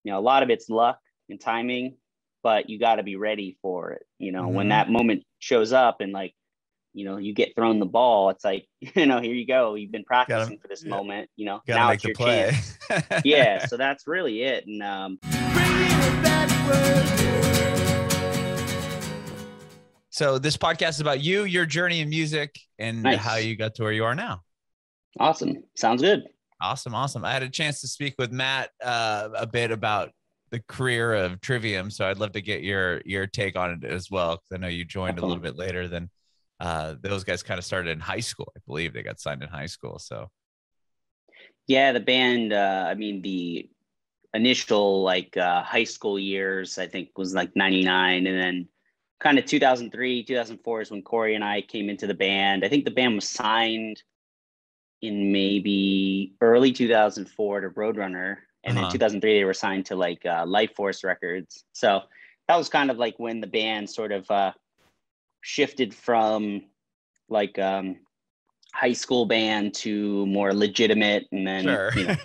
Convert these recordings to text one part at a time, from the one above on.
you know, a lot of it's luck and timing, but you got to be ready for it. You know, when that moment shows up and like, you know, you get thrown the ball, it's like, you know, here you go. You've been practicing for this moment, you know, now it's your chance. Yeah. So that's really it. And, so this podcast is about you, your journey in music, and how you got to where you are now. Awesome. Sounds good. Awesome. I had a chance to speak with Matt a bit about the career of Trivium, so I'd love to get your take on it as well, because I know you joined a little bit later than those guys. Kind of started in high school. I believe they got signed in high school. So yeah, the band, I mean, the initial like high school years, I think was like 99, and then kind of 2003, 2004 is when Corey and I came into the band. I think the band was signed in maybe early 2004 to Roadrunner. And then 2003, they were signed to like Life Force Records. So that was kind of like when the band sort of shifted from like high school band to more legitimate. And then, you know,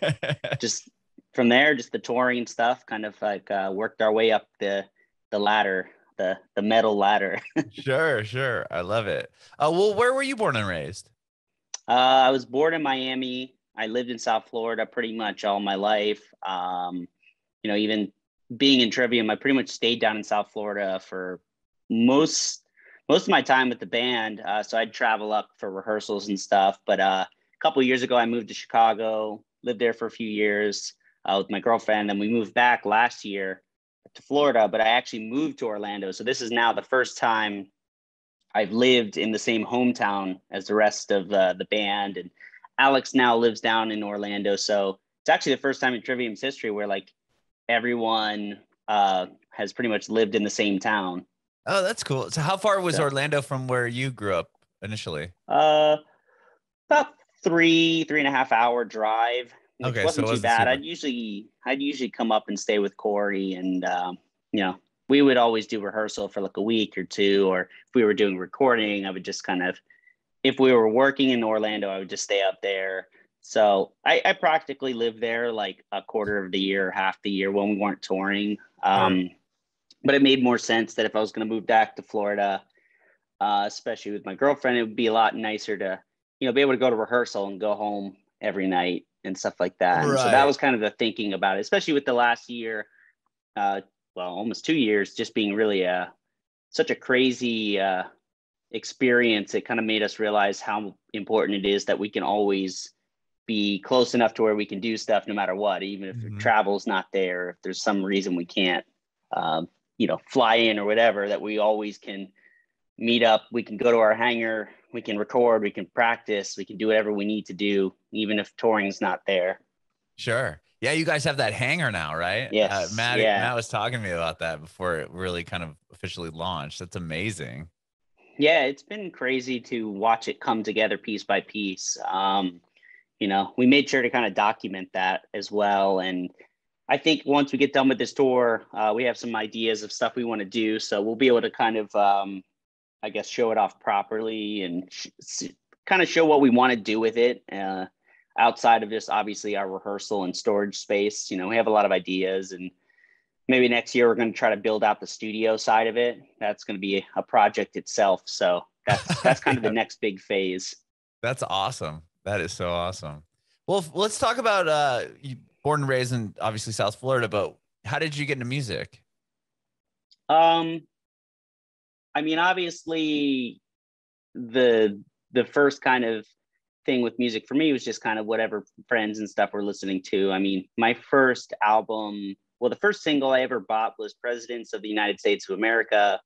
just from there, just the touring and stuff kind of like worked our way up the ladder, the metal ladder. Sure. I love it. Well, where were you born and raised? I was born in Miami. I lived in South Florida pretty much all my life. You know, even being in Trivium, I pretty much stayed down in South Florida for most of my time with the band. So I'd travel up for rehearsals and stuff. But a couple of years ago, I moved to Chicago, lived there for a few years with my girlfriend. Then we moved back last year to Florida, but I actually moved to Orlando. So this is now the first time I've lived in the same hometown as the rest of the band. And Alex now lives down in Orlando. So it's actually the first time in Trivium's history where like everyone has pretty much lived in the same town. Oh, that's cool. So how far was Orlando from where you grew up initially? About 3.5 hour drive, which wasn't too bad. I'd usually come up and stay with Corey, and you know, we would always do rehearsal for like a week or two, or if we were doing recording, I would just kind of, if we were working in Orlando, I would just stay up there. So I practically lived there like a quarter of the year, half the year when we weren't touring. But it made more sense that if I was going to move back to Florida, especially with my girlfriend, it would be a lot nicer to, you know, be able to go to rehearsal and go home every night and stuff like that. And so that was kind of the thinking about it, especially with the last year, well, almost 2 years, just being really such a crazy experience. It kind of made us realize how important it is that we can always be close enough to where we can do stuff no matter what, even if travel's not there, if there's some reason we can't, you know, fly in or whatever, that we always can meet up. We can go to our hangar, we can record, we can practice, we can do whatever we need to do, even if touring's not there. Sure. Yeah, you guys have that hangar now, right? Yes. Matt was talking to me about that before it really kind of officially launched. That's amazing. Yeah, it's been crazy to watch it come together piece by piece. You know, we made sure to kind of document that as well. And I think once we get done with this tour, we have some ideas of stuff we want to do. So we'll be able to kind of, I guess, show it off properly and kind of show what we want to do with it. Outside of just obviously our rehearsal and storage space. You know, we have a lot of ideas, and maybe next year we're going to try to build out the studio side of it. That's going to be a project itself. So that's kind of the next big phase. That's awesome. That is so awesome. Well, let's talk about you born and raised in obviously South Florida, but how did you get into music? I mean, obviously the first kind of thing with music for me was just kind of whatever friends and stuff were listening to. I mean, my first album, well, the first single I ever bought was Presidents of the United States of America,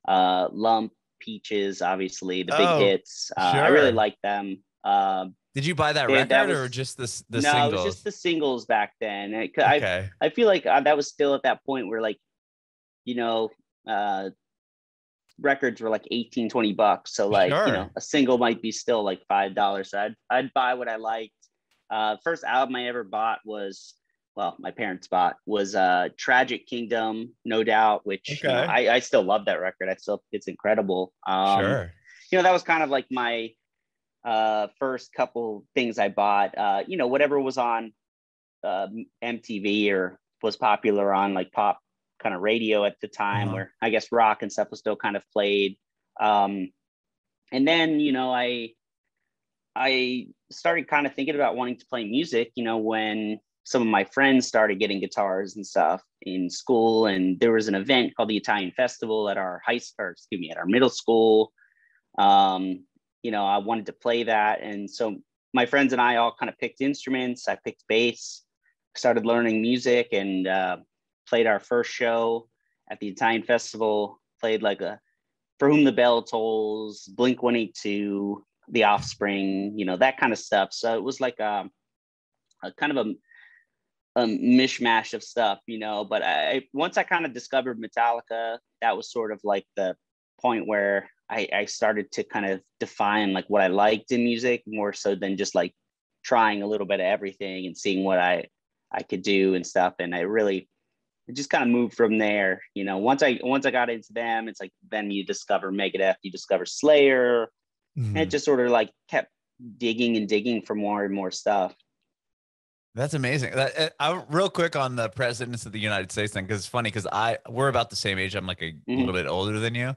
Lump, Peaches, obviously the big hits. Sure. I really liked them. Did you buy that record or just the singles? No, it was just the singles back then. I feel like that was still at that point where, like, you know, records were like $18-20. So like, you know, a single might be still like $5. So I'd buy what I liked. First album I ever bought was, well, my parents bought, was Tragic Kingdom, No Doubt, which you know, I still love that record. It's incredible. You know, that was kind of like my first couple things I bought. You know, whatever was on MTV or was popular on like pop kind of radio at the time, where I guess rock and stuff was still kind of played. And then, you know, I started kind of thinking about wanting to play music, you know, when some of my friends started getting guitars and stuff in school. And there was an event called the Italian Festival at our at our middle school. You know, I wanted to play that. And so my friends and I all kind of picked instruments. I picked bass, started learning music, and played our first show at the Italian Festival, played like For Whom the Bell Tolls, Blink-182, The Offspring, you know, that kind of stuff. So it was like a kind of a mishmash of stuff, you know, but once I kind of discovered Metallica, that was sort of like the point where I started to kind of define like what I liked in music more so than just like trying a little bit of everything and seeing what I could do and stuff. And it just kind of moved from there. You know, once I got into them, it's like, then you discover Megadeth, you discover Slayer, and it just sort of like kept digging for more and more stuff. That's amazing. Real quick on the presidents of the United States thing, because it's funny because we're about the same age. I'm like a little bit older than you.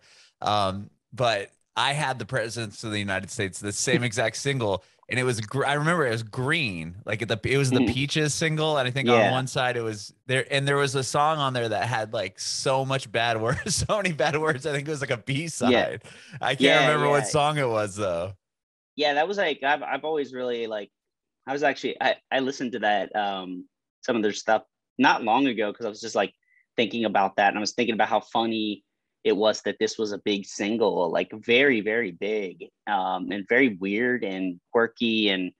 But I had the presidents of the United States, the same exact single. And it was, I remember it was green, like it was the Peaches single. And I think on one side it was there. And there was a song on there that had like so much bad words, so many bad words. I think it was like a B-side. Yeah. I can't remember what song it was though. Yeah, that was like, I've always really like, I listened to that, some of their stuff not long ago, because I was just like thinking about that. And I was thinking about how funny it was that this was a big single, like very, very big, and very weird and quirky. And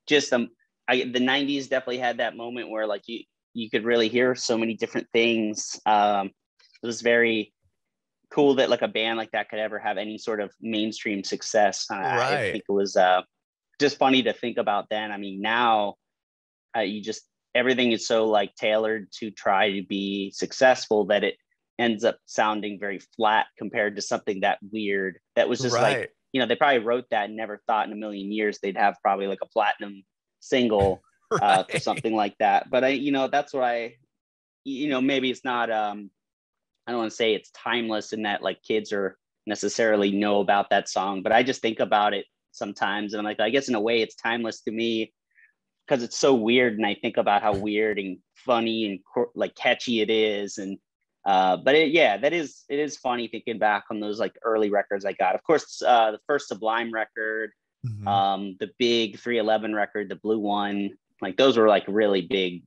just the 90s definitely had that moment where like you could really hear so many different things. It was very cool that like a band like that could ever have any sort of mainstream success. I think it was just funny to think about then. I mean, now everything is so like tailored to try to be successful that it ends up sounding very flat compared to something that weird that was just like, you know, they probably wrote that and never thought in a million years they'd have probably like a platinum single for something like that. But you know, that's what you know, maybe it's not I don't want to say it's timeless in that like kids are necessarily know about that song, but I just think about it sometimes and I'm like, I guess in a way it's timeless to me because it's so weird, and I think about how weird and funny and like catchy it is. And but it is funny thinking back on those like early records I got. Of course, the first Sublime record, the big 311 record, the blue one, like those were like really big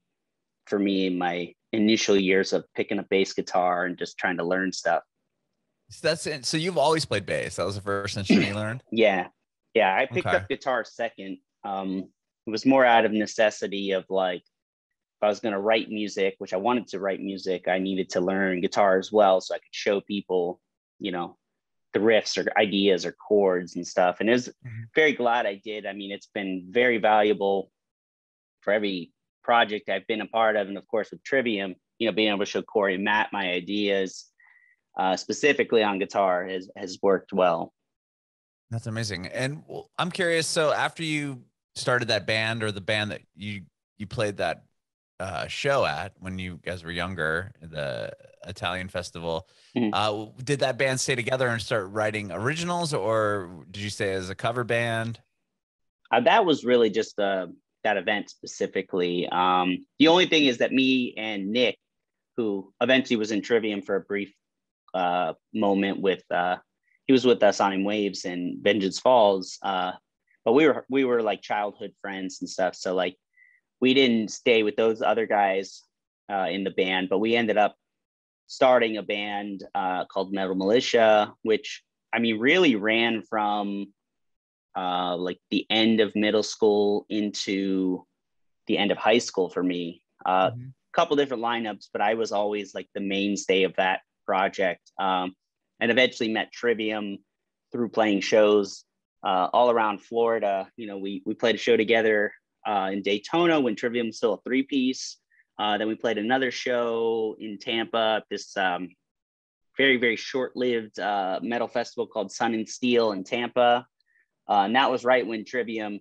for me in my initial years of picking up bass guitar and just trying to learn stuff. So that's it. So you've always played bass. That was the first instrument you learned? Yeah. I picked up guitar second. It was more out of necessity of like, if I was going to write music, which I wanted to write music, I needed to learn guitar as well so I could show people, you know, the riffs or ideas or chords and stuff. And it was very glad I did. I mean, it's been very valuable for every project I've been a part of. And of course, with Trivium, you know, being able to show Corey and Matt my ideas specifically on guitar has worked well. That's amazing. And I'm curious, so after you started that band, or the band that you played that show at when you guys were younger, the Italian Festival, did that band stay together and start writing originals, or did you stay as a cover band? That was really just that event specifically. The only thing is that me and Nick, who eventually was in Trivium for a brief moment with he was with us on In Waves and Vengeance Falls, but we were like childhood friends and stuff, so like we didn't stay with those other guys in the band, but we ended up starting a band called Militia, which I mean really ran from like the end of middle school into the end of high school for me. A couple different lineups, but I was always like the mainstay of that project, and eventually met Trivium through playing shows all around Florida. You know, we played a show together in Daytona when Trivium was still a 3-piece. Then we played another show in Tampa, this very, very short-lived metal festival called Sun and Steel in Tampa. And that was right when Trivium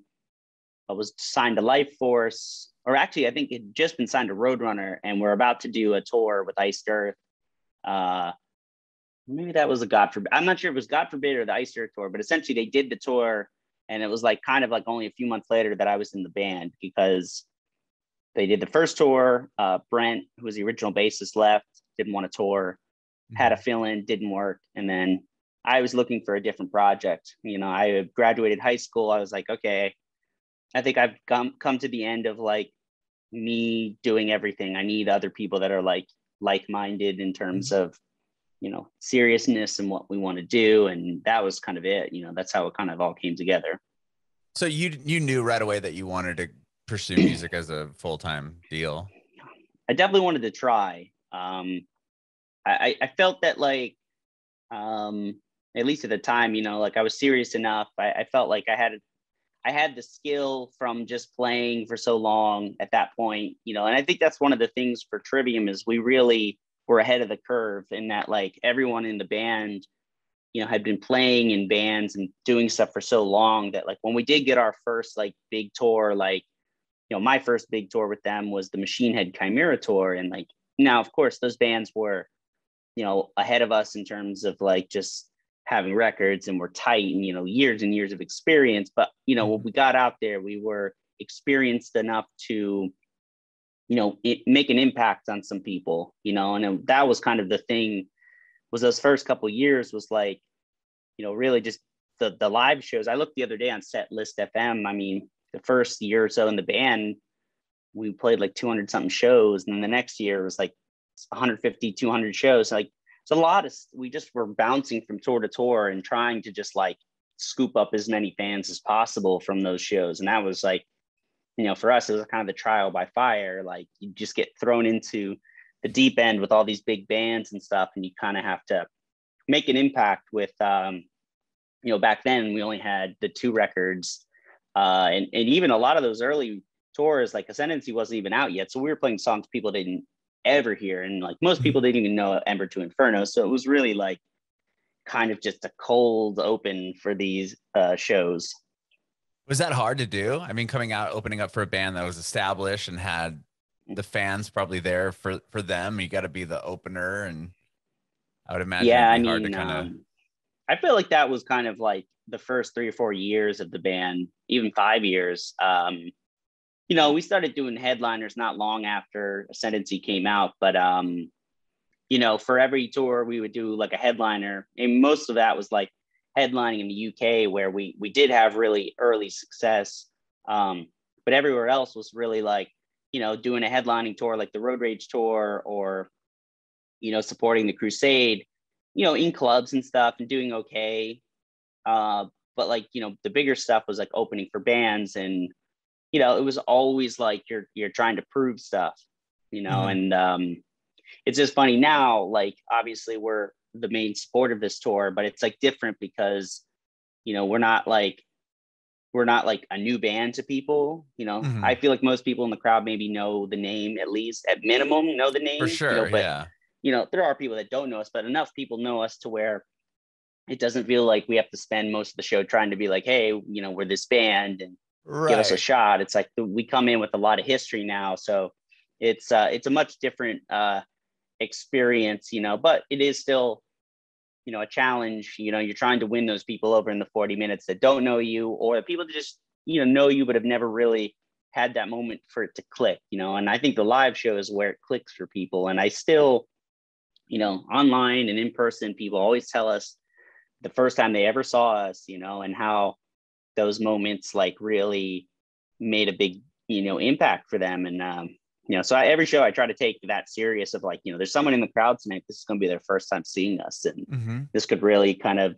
was signed to Life Force. or actually, I think it had just been signed to Roadrunner, and we're about to do a tour with Iced Earth. Maybe that was a God Forbid. I'm not sure if it was God Forbid or the Iced Earth tour, but essentially they did the tour, and it was like kind of like only a few months later that I was in the band, because they did the first tour. Brent, who was the original bassist, left, didn't want to tour, had a fill-in, didn't work, and then I was looking for a different project. You know, I had graduated high school. I was like, okay, I think I've come to the end of like me doing everything. I need other people that are like-minded in terms of, you know, seriousness and what we want to do. And that was kind of it. You know, that's how it kind of all came together. So you knew right away that you wanted to pursue music as a full-time deal? I definitely wanted to try. I felt that like, at least at the time, you know, like I was serious enough. I felt like I had the skill from just playing for so long at that point, you know, and I think that's one of the things for Trivium is we really were ahead of the curve in that like everyone in the band, you know, had been playing in bands and doing stuff for so long that like when we did get our first like big tour, like, you know, my first big tour with them was the Machine Head Chimera tour. And like, now, of course, those bands were, you know, ahead of us in terms of like just having records and we're tight and, you know, years and years of experience. But, you know, when we got out there, we were experienced enough to, you know, make an impact on some people, you know, and that was kind of the thing was those first couple of years was like, you know, really just the live shows. I looked the other day on Set List FM. I mean, the first year or so in the band, we played like 200 something shows. And then the next year was like 150, 200 shows. Like it's a lot of, we just were bouncing from tour to tour and trying to just like scoop up as many fans as possible from those shows. And that was like, you know, for us, it was kind of the trial by fire. Like you just get thrown into the deep end with all these big bands and stuff. And you kind of have to make an impact with, you know, back then we only had the 2 records. And even a lot of those early tours, like Ascendancy wasn't even out yet. So we were playing songs people didn't ever hear. And like most people didn't even know Ember to Inferno. So it was really like kind of just a cold open for these shows. Was that hard to do? I mean, coming out, opening up for a band that was established and had the fans probably there for them, you got to be the opener. And I would imagine it'd be hard to kind of. I feel like that was kind of like the first 3 or 4 years of the band, even 5 years. You know, we started doing headliners not long after Ascendancy came out, but you know, for every tour we would do like a headliner, and most of that was like headlining in the UK where we did have really early success. But everywhere else was really like, you know, doing a headlining tour like the Road Rage tour or, you know, supporting the Crusade, you know, in clubs and stuff and doing okay. But like, you know, the bigger stuff was like opening for bands, and, you know, it was always like you're trying to prove stuff, you know, and it's just funny now, like obviously we're the main support of this tour, but it's like different because, you know, we're not like a new band to people, you know. I feel like most people in the crowd maybe know the name, at least at minimum know the name, for sure, you know, but yeah, you know, there are people that don't know us, but enough people know us to where it doesn't feel like we have to spend most of the show trying to be like, hey, you know, we're this band and give us a shot. It's like we come in with a lot of history now, so it's a much different experience, you know, but it is still, you know, a challenge. You know, you're trying to win those people over in the 40 minutes that don't know you, or people that just, you know you but have never really had that moment for it to click, you know. And I think the live show is where it clicks for people. And I still, you know, online and in person, people always tell us the first time they ever saw us, you know, and how those moments like really made a big, you know, impact for them. And you know, so every show I try to take that serious of like, you know, there's someone in the crowd tonight, this is going to be their first time seeing us, and this could really kind of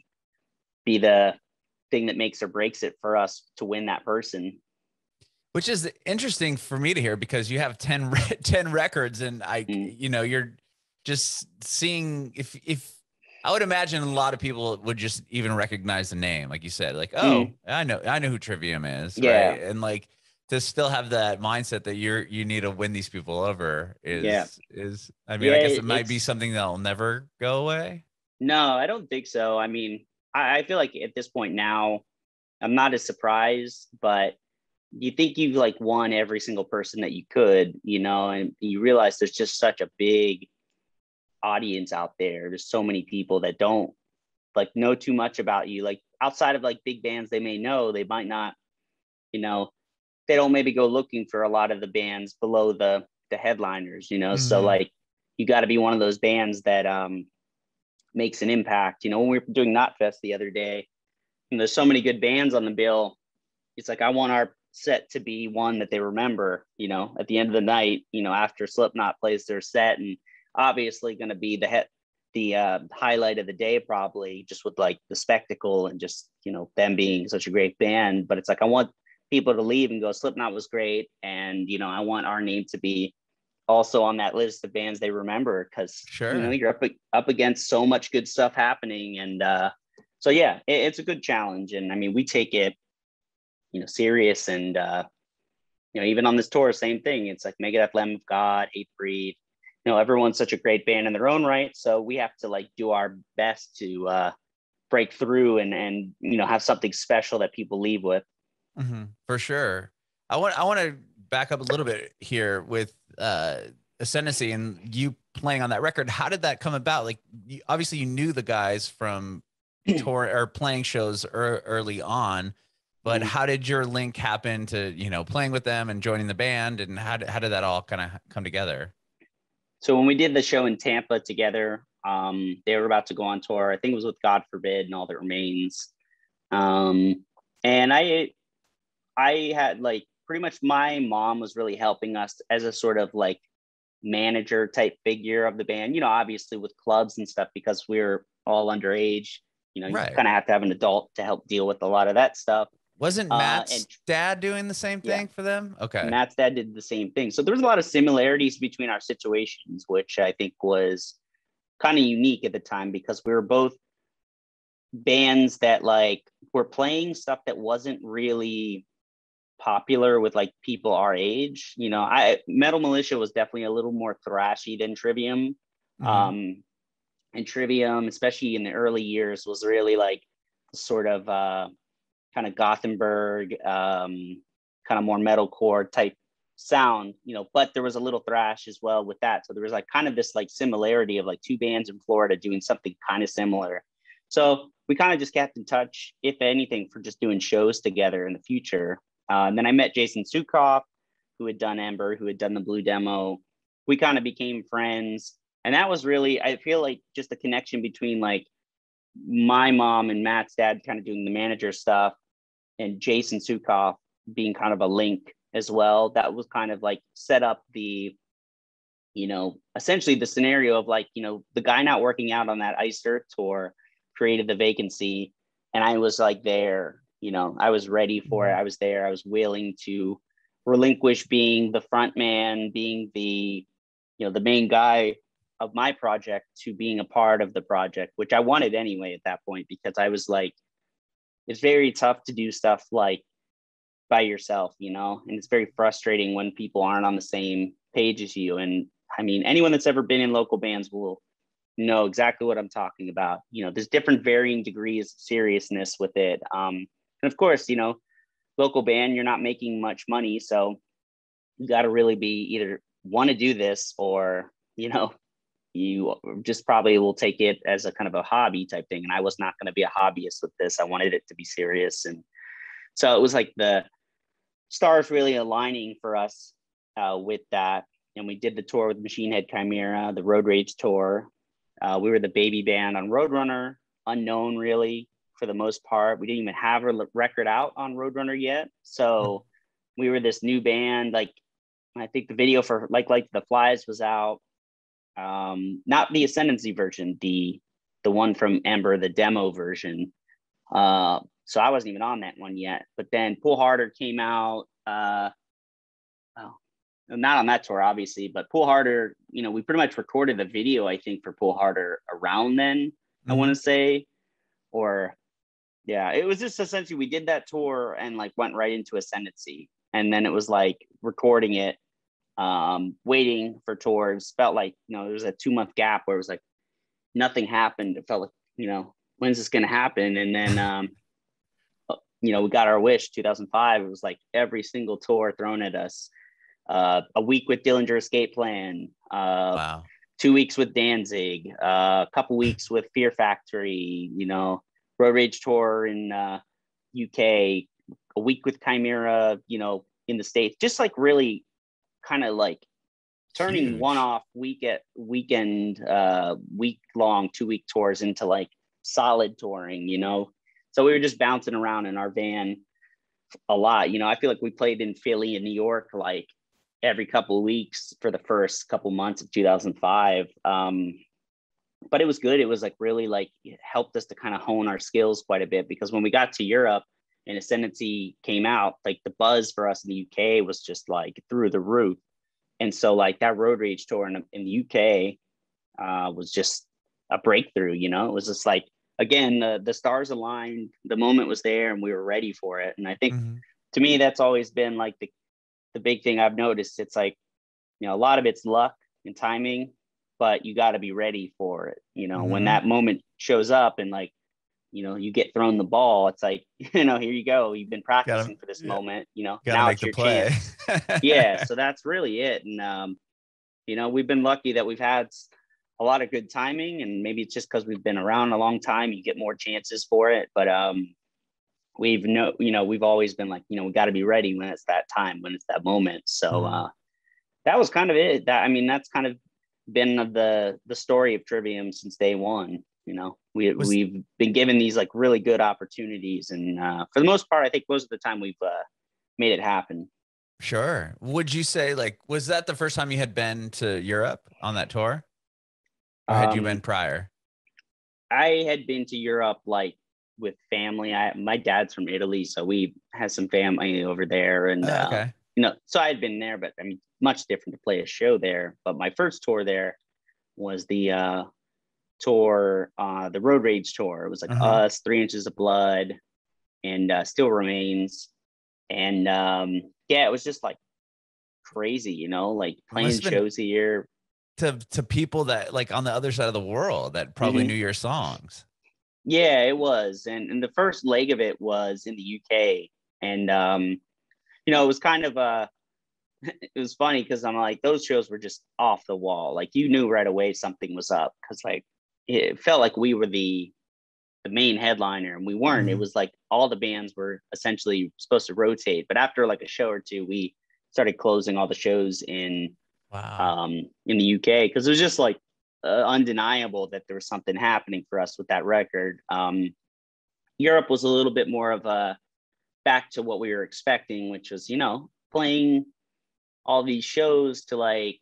be the thing that makes or breaks it for us to win that person. Which is interesting for me to hear, because you have 10 records, and you know, you're just seeing if I would imagine a lot of people would just even recognize the name, like you said, like, oh, I know who Trivium is, right? And like to still have that mindset that you need to win these people over is I mean, I guess it might be something that'll never go away. No, I don't think so. I mean, I feel like at this point now, I'm not as surprised, but you think you've like won every single person that you could, you know, and you realize there's just such a big audience out there. There's so many people that don't like know too much about you. Like outside of like big bands, they may know, they might not, you know, they don't maybe go looking for a lot of the bands below the headliners, you know. Mm-hmm. So like you got to be one of those bands that makes an impact. You know, when we were doing Knotfest the other day, and there's so many good bands on the bill, it's like I want our set to be one that they remember, you know, at the end of the night, you know, after Slipknot plays their set, and obviously going to be the highlight of the day, probably just with like the spectacle and just, you know, them being such a great band. But it's like I want people to leave and go, Slipknot was great, and you know, I want our name to be also on that list of bands they remember, because sure, you know, you're up against so much good stuff happening. And so yeah, it's a good challenge, and I mean, we take it, you know, serious. And you know, even on this tour, same thing. It's like Megadeth, Lamb of God, Hatebreed, you know, everyone's such a great band in their own right, so we have to like do our best to break through and you know, have something special that people leave with. Mm-hmm, for sure. I want to back up a little bit here with Ascendancy and you playing on that record. How did that come about? Like, obviously you knew the guys from tour or playing shows early on, but how did your link happen to, you know, playing with them and joining the band, and how did that all kind of come together? So when we did the show in Tampa together, they were about to go on tour. I think it was with God Forbid and All That Remains. And I had like pretty much my mom was really helping us as a sort of like manager type figure of the band, you know, obviously with clubs and stuff, because we were all underage, you know, right. You kind of have to have an adult to help deal with a lot of that stuff. Wasn't Matt's dad doing the same thing for them? Okay. Matt's dad did the same thing. So there was a lot of similarities between our situations, which I think was kind of unique at the time, because we were both bands that like were playing stuff that wasn't really popular with like people our age. You know, Metal Militia was definitely a little more thrashy than Trivium. Mm-hmm. And Trivium, especially in the early years, was really like sort of kind of Gothenburg, kind of more metalcore type sound, you know, but there was a little thrash as well with that. So there was like kind of this like similarity of like two bands in Florida doing something kind of similar. So we kind of just kept in touch, if anything, for just doing shows together in the future. And then I met Jason Sukoff, who had done Ember, who had done the Blue Demo. We kind of became friends. And that was really, I feel like, just the connection between like my mom and Matt's dad kind of doing the manager stuff, and Jason Sukoff being kind of a link as well. That was kind of like set up the, you know, essentially the scenario of like, you know, the guy not working out on that Iced Earth tour created the vacancy. And I was like there, you know, I was ready for it. I was there. I was willing to relinquish being the front man, being the, you know, the main guy of my project, to being a part of the project, which I wanted anyway at that point, because I was like, it's very tough to do stuff like by yourself, you know, and it's very frustrating when people aren't on the same page as you. And I mean, anyone that's ever been in local bands will know exactly what I'm talking about. You know, there's different varying degrees of seriousness with it. And of course, you know, local band, you're not making much money. So you got to really be either want to do this, or, you know, you just probably will take it as a kind of a hobby type thing. And I was not going to be a hobbyist with this. I wanted it to be serious. And so it was like the stars really aligning for us with that. And we did the tour with Machine Head Chimera, the Road Rage tour. We were the baby band on Roadrunner, unknown really for the most part. We didn't even have a record out on Roadrunner yet. So we were this new band. Like, I think the video for Like the Flies was out. Not the Ascendancy version, the one from Ember, the demo version. So I wasn't even on that one yet. But then Pull Harder came out. Not on that tour, obviously, but Pull Harder, you know, we pretty much recorded the video, I think, for Pull Harder around then, I want to say. Or, yeah, it was just essentially we did that tour and like went right into Ascendancy. And then it was like recording it, waiting for tours. Felt like, you know, there was a 2-month gap where it was like nothing happened. It felt like, you know, when's this going to happen? And then, we got our wish. 2005, it was like every single tour thrown at us. A week with Dillinger Escape Plan. Wow. 2 weeks with Danzig. A couple weeks with Fear Factory. Road Rage tour in UK. A week with Chimera. In the States. Just like really kind of like turning Huge. one-off weekend, week-long, 2-week tours into like solid touring. So we were just bouncing around in our van a lot. I feel like we played in Philly and New York like every couple of weeks for the first couple months of 2005. But it was good. It was like really like it helped us to kind of hone our skills quite a bit, because when we got to Europe and Ascendancy came out, like the buzz for us in the UK was just like through the roof. And so like that Road Rage tour in the UK was just a breakthrough. It was just like, again, the stars aligned, the moment was there and we were ready for it. And I think to me, that's always been like the big thing I've noticed. It's like, a lot of it's luck and timing, but you got to be ready for it. When that moment shows up and like, you get thrown the ball, it's like, here you go. You've been practicing for this moment, now it's your chance. Yeah. So that's really it. And, we've been lucky that we've had a lot of good timing, and maybe it's just because we've been around a long time, you get more chances for it. But we've always been like, we got to be ready when it's that time, when it's that moment. So that was kind of it. That's kind of been the story of Trivium since day one. We've been given these like really good opportunities, and for the most part, I think most of the time we've made it happen. Sure. Would you say, like, was that the first time you had been to Europe on that tour? Or had you been prior? I had been to Europe like with family. My dad's from Italy, so we had some family over there, and okay. so I had been there, but much different to play a show there. But my first tour there was the tour, the Road Rage tour. It was like us, 3 Inches of Blood, and Still Remains, and it was just like crazy, like playing shows here. To people that like on the other side of the world that probably knew your songs. Yeah, it was. And the first leg of it was in the UK. And, it was kind of, it was funny because I'm like, those shows were just off the wall. Like you knew right away something was up, because like it felt like we were the main headliner, and we weren't. It was like all the bands were essentially supposed to rotate. But after like a show or two, we started closing all the shows in the UK, because it was just like undeniable that there was something happening for us with that record. Europe was a little bit more of a back to what we were expecting, which was playing all these shows to like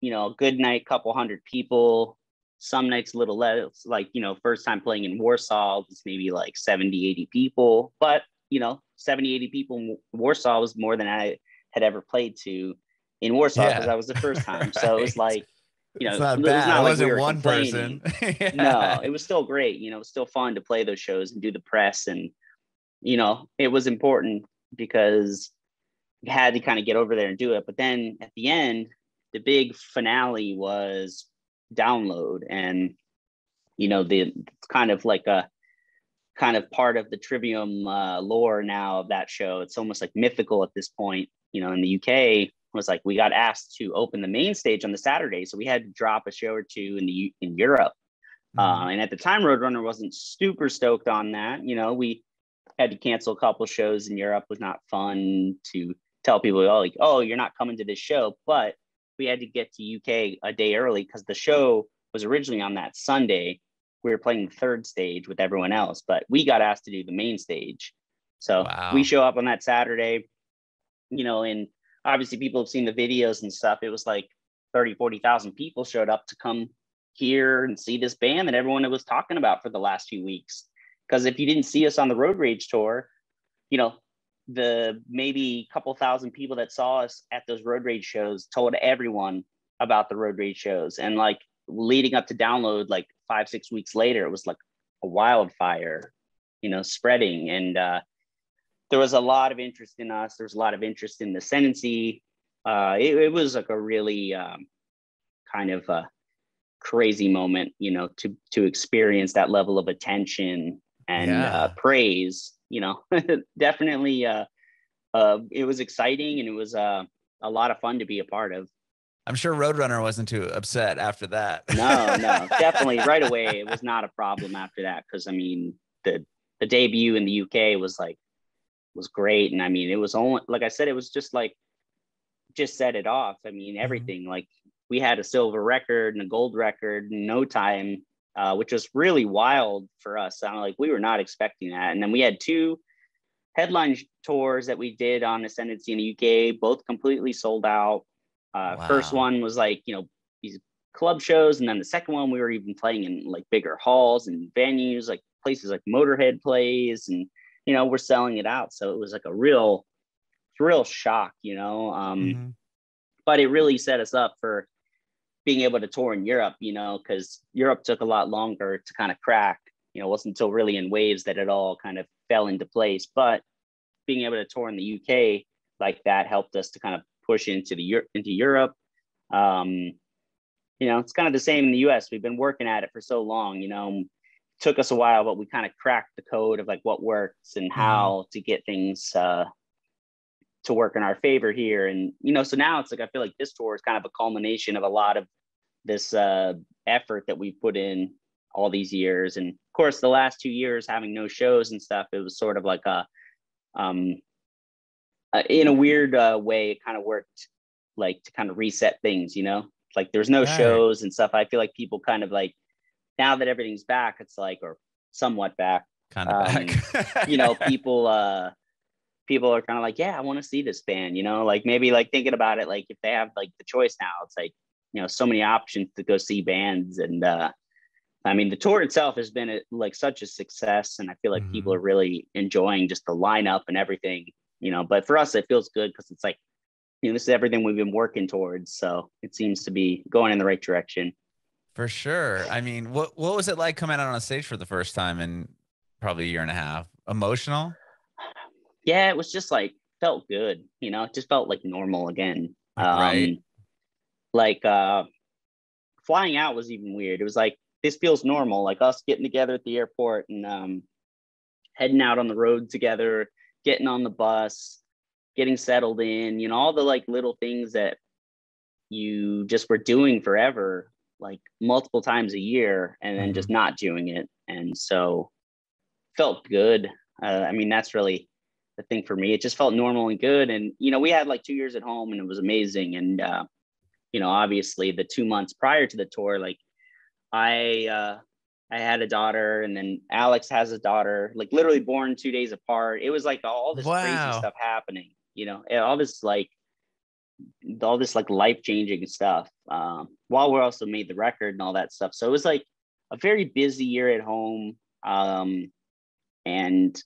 a good night, couple hundred people, some nights a little less. Like first time playing in Warsaw was maybe like 70-80 people, but 70-80 people in Warsaw was more than I had ever played to in Warsaw, because that was the first time. Right. So it was like, it's not bad. It wasn't like one person. No, it was still great. It was still fun to play those shows and do the press. And, it was important because you had to kind of get over there and do it. But then at the end, the big finale was Download. And, the kind of like a kind of part of the Trivium lore now of that show. It's almost like mythical at this point, in the UK. Was like we got asked to open the main stage on the Saturday, so we had to drop a show or two in Europe. And at the time, Roadrunner wasn't super stoked on that. We had to cancel a couple shows in Europe. It was not fun to tell people, oh, you're not coming to this show. But we had to get to UK a day early, because the show was originally on that Sunday. We were playing the third stage with everyone else, but we got asked to do the main stage. So we show up on that Saturday, and obviously people have seen the videos and stuff. It was like 30,000-40,000 people showed up to come here and see this band that everyone was talking about for the last few weeks. Because if you didn't see us on the Road Rage tour, the maybe couple thousand people that saw us at those Road Rage shows told everyone about the Road Rage shows. And like leading up to Download, like 5-6 weeks later, it was like a wildfire, spreading. And there was a lot of interest in us. There was a lot of interest in the Ascendancy. It was like a really kind of a crazy moment, to experience that level of attention and praise definitely, it was exciting, and it was a lot of fun to be a part of. I'm sure Roadrunner wasn't too upset after that. No, definitely right away. It was not a problem after that. Cause I mean, the debut in the UK was great. And I mean, it was only, like I said, it was just set it off. I mean, everything, like we had a silver record and a gold record in no time, which was really wild for us. Like we were not expecting that. And then we had 2 headline tours that we did on Ascendancy in the UK, both completely sold out. Wow. First one was like, these club shows. And then the second one, we were even playing in like bigger halls and venues, like places like Motorhead plays, and, we're selling it out. So it was like a real shock, but it really set us up for being able to tour in Europe, because Europe took a lot longer to kind of crack. It wasn't until really in waves that it all kind of fell into place. But being able to tour in the UK like that helped us to kind of push into Europe. It's kind of the same in the US. We've been working at it for so long, it took us a while, but we kind of cracked the code of like what works and how to get things to work in our favor here. And, so now it's like, I feel like this tour is kind of a culmination of a lot of this effort that we've put in all these years. And of course, the last 2 years having no shows and stuff, it was sort of like in a weird way, it kind of worked like to kind of reset things, like there's no shows and stuff. I feel like people kind of like, now that everything's back, it's like, or somewhat back, back. People are kind of like, yeah, I want to see this band, like maybe like thinking about it, like if they have like the choice now, it's like, so many options to go see bands. And I mean, the tour itself has been like such a success, and I feel like people are really enjoying just the lineup and everything, but for us, it feels good because it's like, this is everything we've been working towards. So it seems to be going in the right direction. For sure. I mean, what was it like coming out on a stage for the first time in probably a year and a half? Emotional? Yeah, it was just like, felt good. It just felt like normal again. Right. Like flying out was even weird. It was like, this feels normal, like us getting together at the airport and heading out on the road together, getting on the bus, getting settled in, all the like little things that you just were doing forever, like multiple times a year, and then just not doing it. And so felt good. I mean, that's really the thing for me. It just felt normal and good. And, we had like 2 years at home, and it was amazing. And, obviously the 2 months prior to the tour, like I had a daughter, and then Alex has a daughter, like literally born 2 days apart. It was like all this crazy stuff happening, all this like life-changing stuff, while we also made the record and all that stuff. So it was like a very busy year at home. And,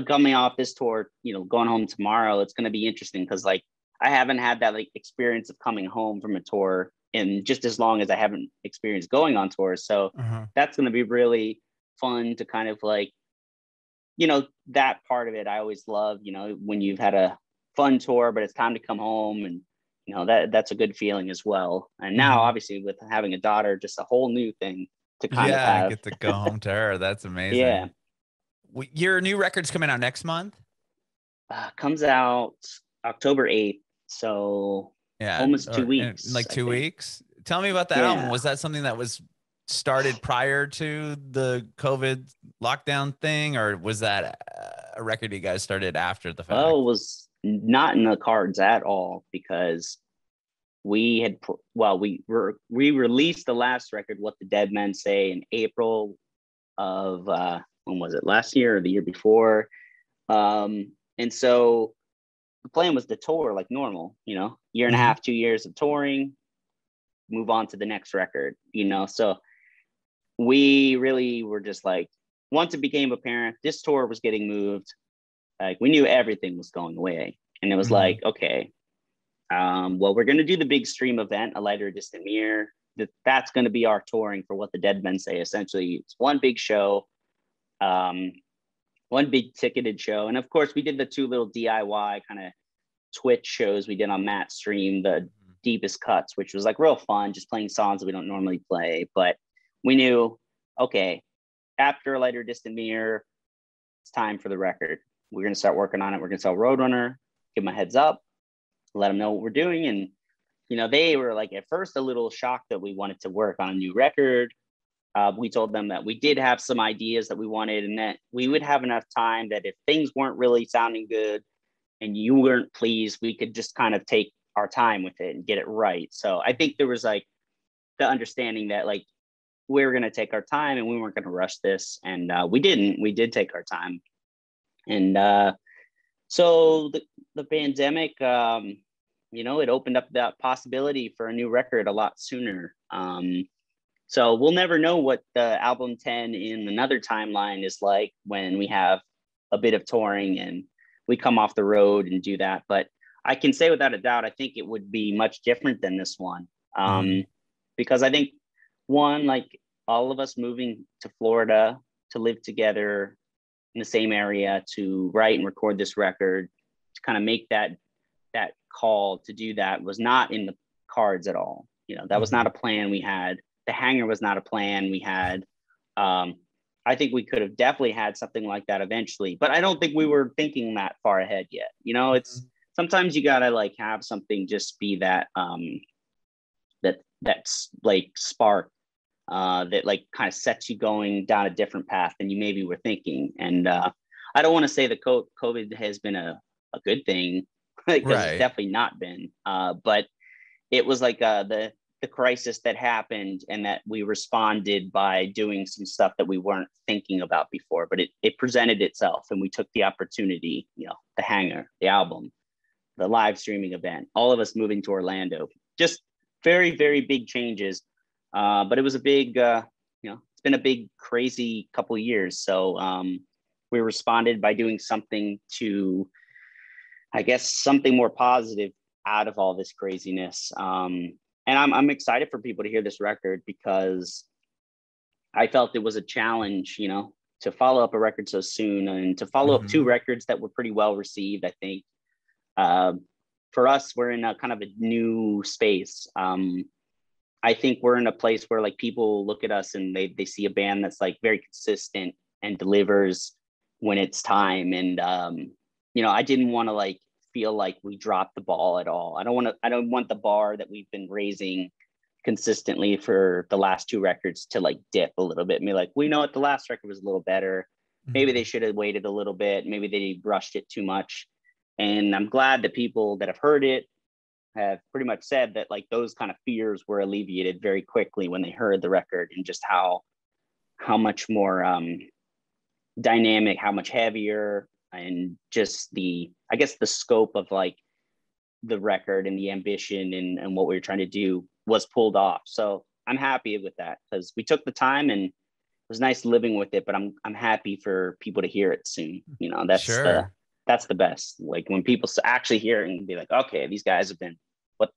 coming off this tour, going home tomorrow, it's going to be interesting because like, I haven't had that like experience of coming home from a tour in just as long as I haven't experienced going on tours. So that's going to be really fun to kind of like, that part of it. I always love, when you've had a fun tour, but it's time to come home, and, that's a good feeling as well. And now obviously with having a daughter, just a whole new thing to kind of have. Get to go home to her. That's amazing. Yeah. Your new record's coming out next month? Comes out October 8th. So almost 2 weeks. Like 2 weeks. Tell me about the album. Was that something that was started prior to the COVID lockdown thing, or was that a record you guys started after the fact? Well, it was not in the cards at all, because we released the last record, What the Dead Men Say, in April of when was it, last year or the year before? And so the plan was to tour like normal, year and a half, 2 years of touring, move on to the next record, so we really were just like, once it became apparent this tour was getting moved, like we knew everything was going away, and it was like, okay, well, we're going to do the big stream event, A Lighter Distant Mirror. That's going to be our touring for What the Dead Men Say. Essentially, it's one big show, one big ticketed show. And of course, we did the 2 little DIY kind of Twitch shows we did on Matt's stream, the Deepest Cuts, which was like real fun, just playing songs that we don't normally play. But we knew, okay, after A Lighter Distant Mirror, it's time for the record. We're going to start working on it. We're going to tell Roadrunner, give them a heads up, let them know what we're doing. And, you know, they were like at first a little shocked that we wanted to work on a new record. We told them that we did have some ideas that we wanted and that we would have enough time that if things weren't really sounding good and you weren't pleased, we could just kind of take our time with it and get it right. So I think there was like the understanding that like we were going to take our time and we weren't going to rush this. And we did take our time. And so the pandemic, you know, it opened up that possibility for a new record a lot sooner. So we'll never know what the album 10 in another timeline is like when we have a bit of touring and we come off the road and do that. But I can say without a doubt, I think it would be much different than this one. Because I think one, like all of us moving to Florida to live together in the same area to write and record this record, to kind of make that call to do that was not in the cards at all. You know, that was not a plan we had. The Hangar was not a plan we had. I think we could have definitely had something like that eventually, but I don't think we were thinking that far ahead yet. You know, it's sometimes you gotta like have something just be that that's like spark that like kind of sets you going down a different path than you maybe were thinking. And I don't want to say that COVID has been a good thing because it's definitely not been. But it was like the crisis that happened and that we responded by doing some stuff that we weren't thinking about before, but it presented itself and we took the opportunity, you know, the Hangar, the album, the live streaming event, all of us moving to Orlando, just very, very big changes. But it was a big, you know, it's been a big, crazy couple of years. So we responded by doing something to, I guess, something more positive out of all this craziness. And I'm excited for people to hear this record because I felt it was a challenge, you know, to follow up a record so soon and to follow up two records that were pretty well received, I think. For us, we're in a kind of a new space. I think we're in a place where like people look at us and they see a band that's like very consistent and delivers when it's time. And, you know, I didn't want to like feel like we dropped the ball at all. I don't want the bar that we've been raising consistently for the last two records to like dip a little bit and be like, we know what the last record was a little better. Maybe they should have waited a little bit. Maybe they rushed it too much. And I'm glad that people that have heard it have pretty much said that like those kind of fears were alleviated very quickly when they heard the record and just how much more dynamic, how much heavier, and just the, I guess the scope of like the record and the ambition and what we were trying to do was pulled off. So I'm happy with that because we took the time and it was nice living with it, but I'm happy for people to hear it soon. You know, that's the best. Like when people actually hear it and be like, okay, these guys have been,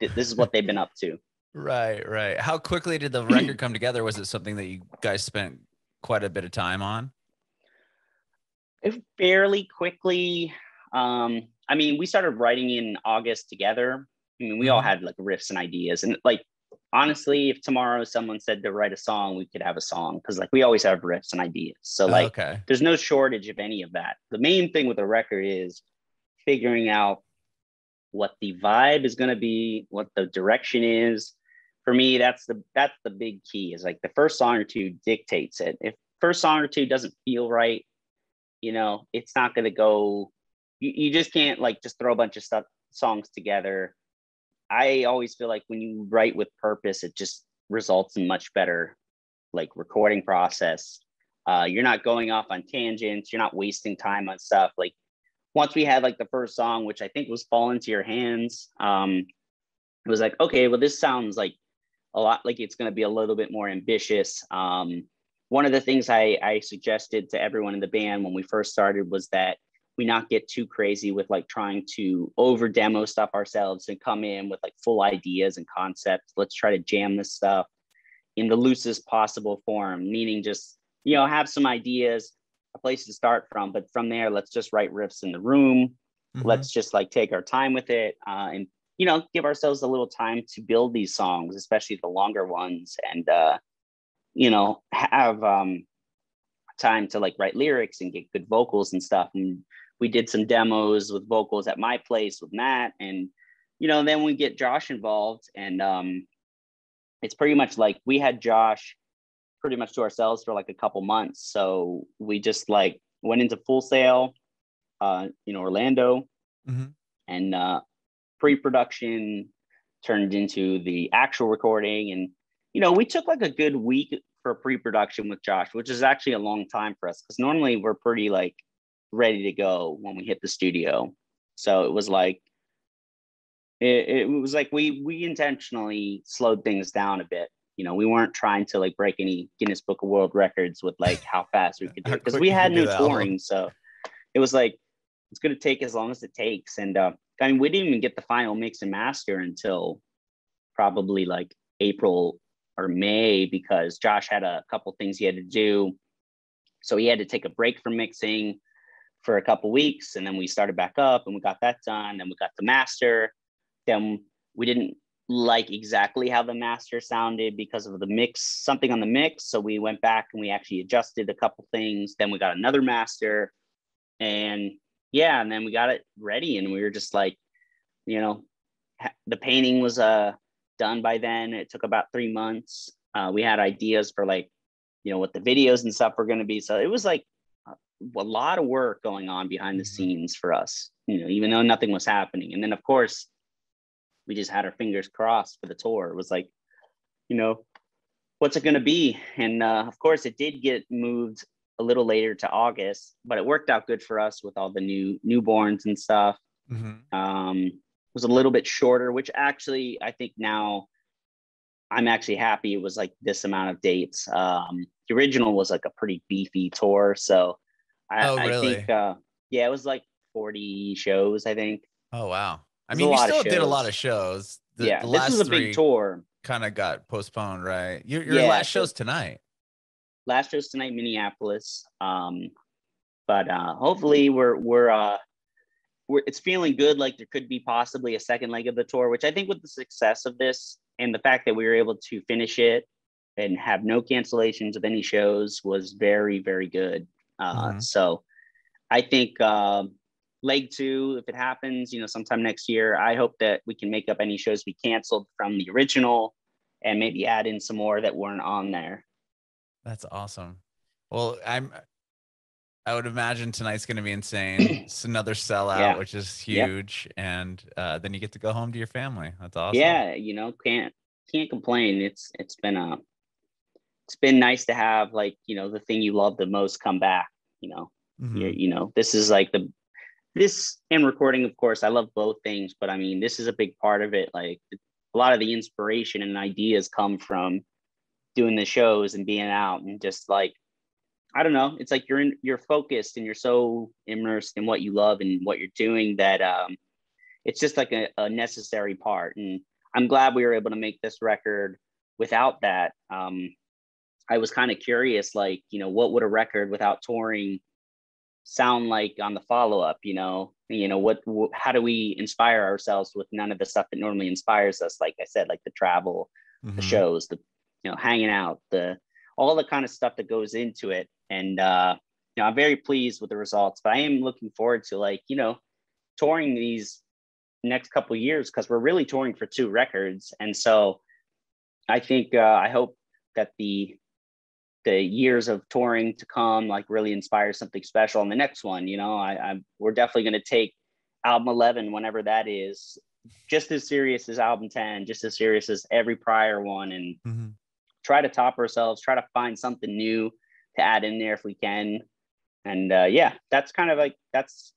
this is what they've been up to. Right. How quickly did the record come together? Was it something that you guys spent quite a bit of time on? Fairly quickly. I mean, we started writing in August together. I mean, we all had like riffs and ideas, and like honestly, if tomorrow someone said to write a song, we could have a song because like we always have riffs and ideas. So like, there's no shortage of any of that. The main thing with a record is figuring out what the vibe is going to be, what the direction is. For me, that's the big key. Is like the first song or two dictates it. If first song or two doesn't feel right, you know, it's not going to go. You just can't like just throw a bunch of songs together. I always feel like when you write with purpose, it just results in much better like recording process. You're not going off on tangents. You're not wasting time on stuff. Like once we had like the first song, which I think was Fall Into Your Hands, it was like, okay, well, this sounds like a lot like it's going to be a little bit more ambitious. One of the things I suggested to everyone in the band when we first started was that we not get too crazy with like trying to over demo stuff ourselves and come in with like full ideas and concepts. Let's try to jam this stuff in the loosest possible form, meaning just, you know, have some ideas, a place to start from, but from there, let's just write riffs in the room. Let's just like take our time with it and, you know, give ourselves a little time to build these songs, especially the longer ones, and, you know, have time to like write lyrics and get good vocals and stuff. And we did some demos with vocals at my place with Matt, and then we get Josh involved, and it's pretty much like we had Josh pretty much to ourselves for like a couple months. So we just like went into Full Sail, Orlando, and pre-production turned into the actual recording. And we took like a good week for pre-production with Josh, which is actually a long time for us, because normally we're pretty like ready to go when we hit the studio. So it was like we intentionally slowed things down a bit. We weren't trying to like break any Guinness Book of World Records with like how fast we could do it, because we had no touring. So it was like, it's going to take as long as it takes. And we didn't even get the final mix and master until probably like April or May, because Josh had a couple things he had to do. So he had to take a break from mixing for a couple weeks, and then we started back up and we got that done. Then we got the master. Then we didn't like exactly how the master sounded because of the mix, something on the mix. So we went back and we actually adjusted a couple things. Then we got another master, and then we got it ready. And we were just like, the painting was done by then. It took about 3 months. We had ideas for like, what the videos and stuff were going to be. So it was like a lot of work going on behind the scenes for us, even though nothing was happening. And then of course, we just had our fingers crossed for the tour. It was like, what's it going to be? And of course, it did get moved a little later to August, but it worked out good for us with all the newborns and stuff. It was a little bit shorter, which actually, I think now I'm actually happy it was like this amount of dates. The original was like a pretty beefy tour. So I think, it was like 40 shows, I think. Oh, wow. I mean, you still did a lot of shows. The this was a big tour. Kind of got postponed, right? Your last show's tonight. Last show's tonight, Minneapolis. But hopefully we're it's feeling good. Like there could be possibly a second leg of the tour, which I think with the success of this and the fact that we were able to finish it and have no cancellations of any shows was very, very good. So I think leg 2, if it happens, sometime next year, I hope that we can make up any shows we canceled from the original and maybe add in some more that weren't on there. That's awesome. Well, I would imagine tonight's going to be insane. It's another sellout, which is huge. Yep. And then you get to go home to your family. That's awesome. Yeah. Can't complain. It's been nice to have like, the thing you love the most come back, this is like this and recording, of course, I love both things, but I mean, this is a big part of it. Like a lot of the inspiration and ideas come from doing the shows and being out, and just like, I don't know, it's like you're focused and you're so immersed in what you love and what you're doing that it's just like a necessary part. And I'm glad we were able to make this record without that. I was kind of curious, like, what would a record without touring sound like on the follow-up? How do we inspire ourselves with none of the stuff that normally inspires us? Like I said, like the travel, the shows, the hanging out, all the kind of stuff that goes into it. And I'm very pleased with the results, but I am looking forward to like touring these next couple of years, because we're really touring for 2 records. And so I think I hope that the years of touring to come like really inspire something special on the next one. We're definitely going to take album 11, whenever that is, just as serious as album 10, just as serious as every prior one, and try to top ourselves, try to find something new to add in there if we can. And that's kind of like, that's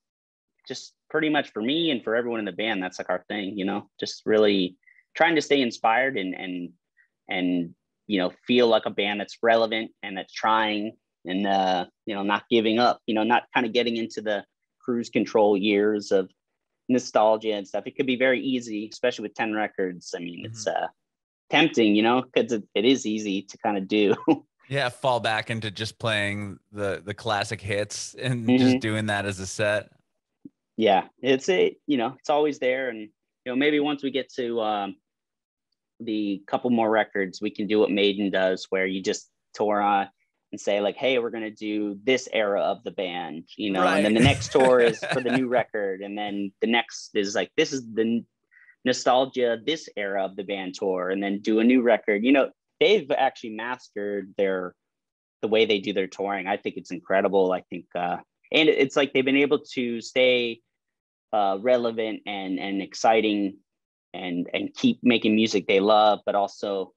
just pretty much for me and for everyone in the band. That's like our thing, just really trying to stay inspired and feel like a band that's relevant and that's trying, and not giving up, not kind of getting into the cruise control years of nostalgia and stuff. It could be very easy, especially with 10 records. I mean, it's tempting, because it is easy to kind of do. Yeah, fall back into just playing the classic hits and just doing that as a set. Yeah, it's it's always there. And maybe once we get to the couple more records, we can do what Maiden does, where you just tour on and say like, hey, we're going to do this era of the band, you know, and then the next tour is for the new record. And then the next is like, this is the nostalgia, this era of the band tour, and then do a new record. You know, they've actually mastered the way they do their touring. I think it's incredible. I think, and it's like they've been able to stay relevant and exciting and keep making music they love, but also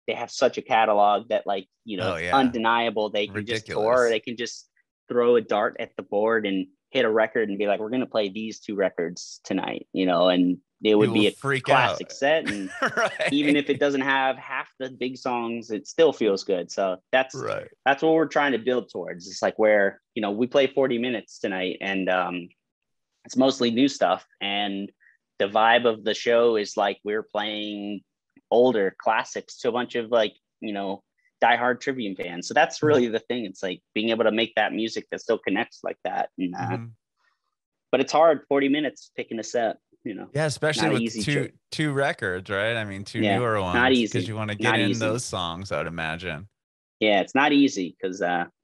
they have such a catalog that, like, you know, it's undeniable. They can just tour, they can just throw a dart at the board and hit a record and be like, we're going to play these 2 records tonight, you know, and it would be a classic set. And even if it doesn't have half the big songs, it still feels good. So that's what we're trying to build towards. It's like where, you know, we play 40 minutes tonight, and it's mostly new stuff. And the vibe of the show is like we're playing older classics to a bunch of, like, you know, diehard Trivium fans. So that's really the thing. It's like being able to make that music that still connects like that. And but it's hard, 40 minutes picking a set, you know. Yeah, especially with two records, right? I mean, 2 newer ones. Not easy, because you want to get in those songs, I would imagine. Yeah, it's not easy because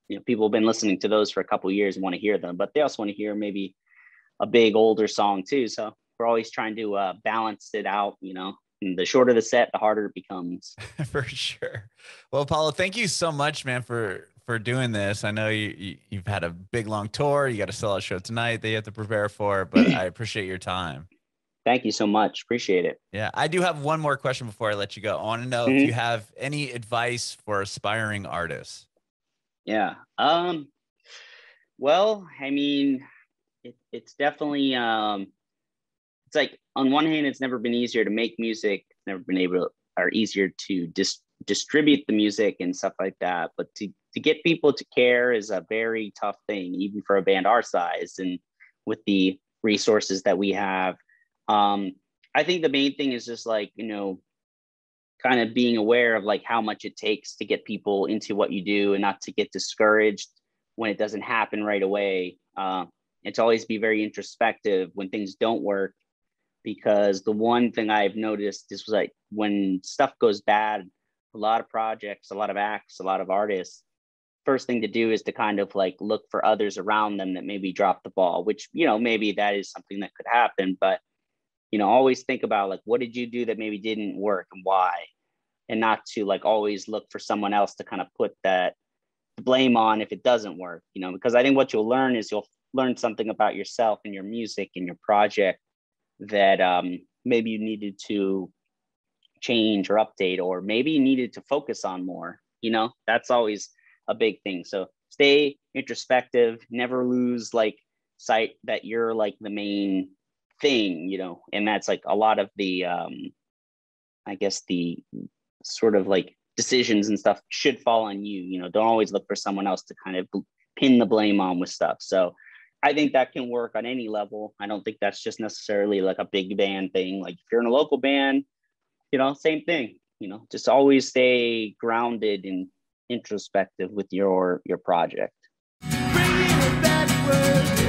you know, people have been listening to those for a couple of years and want to hear them, but they also want to hear maybe a big older song too. So we're always trying to balance it out, you know. And the shorter the set, the harder it becomes. For sure. Well, Paolo, thank you so much, man, for doing this. I know you've had a big, long tour. You got a sellout show tonight that you have to prepare for, but I appreciate your time. Thank you so much. Appreciate it. Yeah. I do have one more question before I let you go. I want to know if you have any advice for aspiring artists. Yeah. Well, I mean, it's definitely, it's like, on one hand, it's never been easier to make music. It's never been easier to distribute the music and stuff like that. But to get people to care is a very tough thing, even for a band our size and with the resources that we have. I think the main thing is just, like, you know, kind of being aware of, like, how much it takes to get people into what you do, and not to get discouraged when it doesn't happen right away. And to always be very introspective when things don't work. Because the one thing I've noticed is, like, when stuff goes bad, a lot of projects, a lot of acts, a lot of artists, first thing to do is to kind of, like, look for others around them that maybe dropped the ball, which, you know, maybe that is something that could happen. But, you know, always think about, like, what did you do that maybe didn't work and why? And not to, like, always look for someone else to kind of put that blame on if it doesn't work, you know, because I think what you'll learn is you'll learn something about yourself and your music and your project that maybe you needed to change or update, or maybe you needed to focus on more, you know. That's always a big thing. So stay introspective, never lose, like, sight that you're, like, the main thing, you know. And that's, like, a lot of the I guess the sort of, like, decisions and stuff should fall on you, you know. Don't always look for someone else to kind of pin the blame on with stuff. So I think that can work on any level. I don't think that's just necessarily, like, a big band thing. Like, if you're in a local band, you know, same thing, you know, just always stay grounded and introspective with your project. Bringing it backward.